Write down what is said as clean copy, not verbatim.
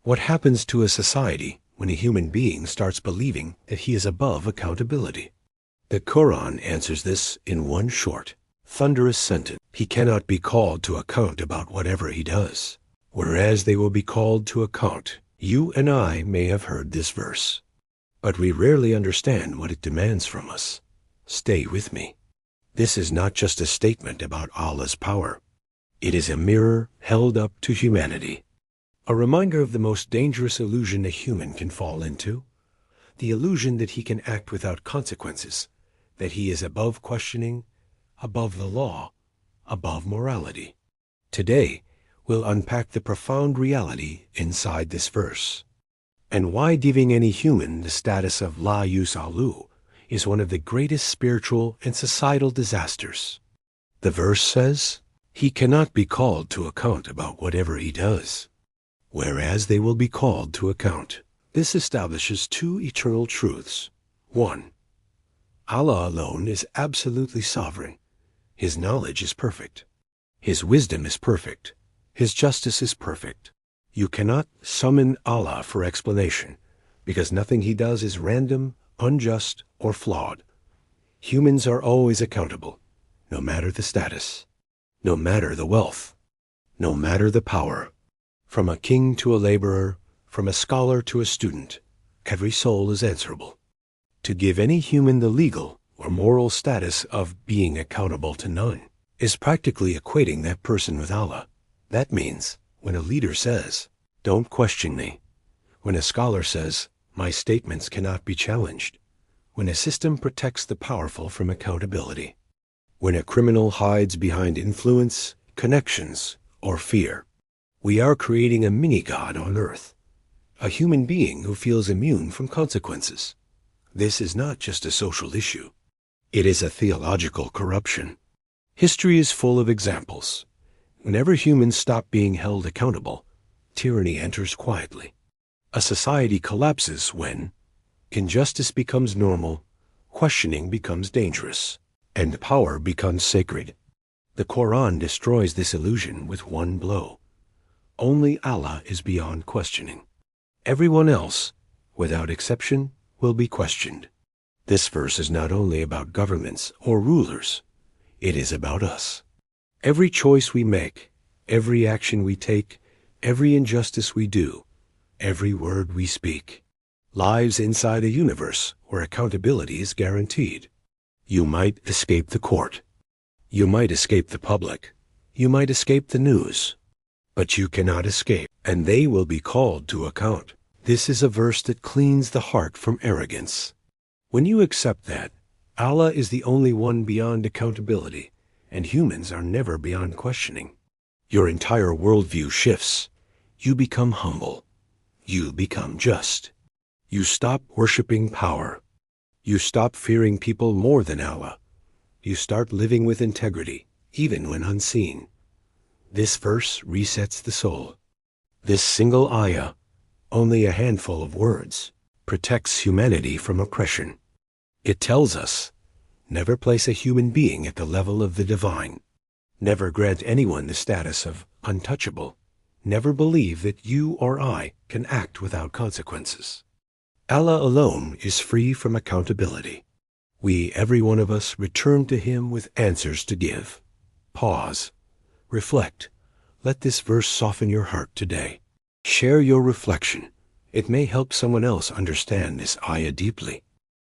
What happens to a society when a human being starts believing that he is above accountability? The Quran answers this in one short, thunderous sentence. He cannot be called to account about whatever he does, whereas they will be called to account. You and I may have heard this verse, but we rarely understand what it demands from us. Stay with me. This is not just a statement about Allah's power. It is a mirror held up to humanity. A reminder of the most dangerous illusion a human can fall into. The illusion that he can act without consequences, that he is above questioning, above the law, above morality. Today, we'll unpack the profound reality inside this verse, and why giving any human the status of La Yus'alu is one of the greatest spiritual and societal disasters. The verse says, "He cannot be called to account about whatever he does, whereas they will be called to account." This establishes two eternal truths. 1. Allah alone is absolutely sovereign. His knowledge is perfect. His wisdom is perfect. His justice is perfect. You cannot summon Allah for explanation, because nothing he does is random, unjust, or flawed. Humans are always accountable, no matter the status, no matter the wealth, no matter the power. From a king to a laborer, from a scholar to a student, every soul is answerable. To give any human the legal or moral status of being accountable to none is practically equating that person with Allah. That means when a leader says, "Don't question me," when a scholar says, "My statements cannot be challenged," when a system protects the powerful from accountability, when a criminal hides behind influence, connections, or fear, we are creating a mini-God on earth, a human being who feels immune from consequences. This is not just a social issue. It is a theological corruption. History is full of examples. Whenever humans stop being held accountable, tyranny enters quietly. A society collapses when injustice becomes normal, questioning becomes dangerous, and power becomes sacred. The Quran destroys this illusion with one blow. Only Allah is beyond questioning. Everyone else, without exception, will be questioned. This verse is not only about governments or rulers. It is about us. Every choice we make, every action we take, every injustice we do, every word we speak, lives inside a universe where accountability is guaranteed. You might escape the court. You might escape the public. You might escape the news. But you cannot escape, and they will be called to account. This is a verse that cleans the heart from arrogance. When you accept that Allah is the only one beyond accountability, and humans are never beyond questioning, your entire worldview shifts. You become humble. You become just. You stop worshiping power. You stop fearing people more than Allah. You start living with integrity, even when unseen. This verse resets the soul. This single ayah, only a handful of words, protects humanity from oppression. It tells us, never place a human being at the level of the divine. Never grant anyone the status of untouchable. Never believe that you or I can act without consequences. Allah alone is free from accountability. We, every one of us, return to Him with answers to give. Pause. Reflect. Let this verse soften your heart today. Share your reflection. It may help someone else understand this ayah deeply.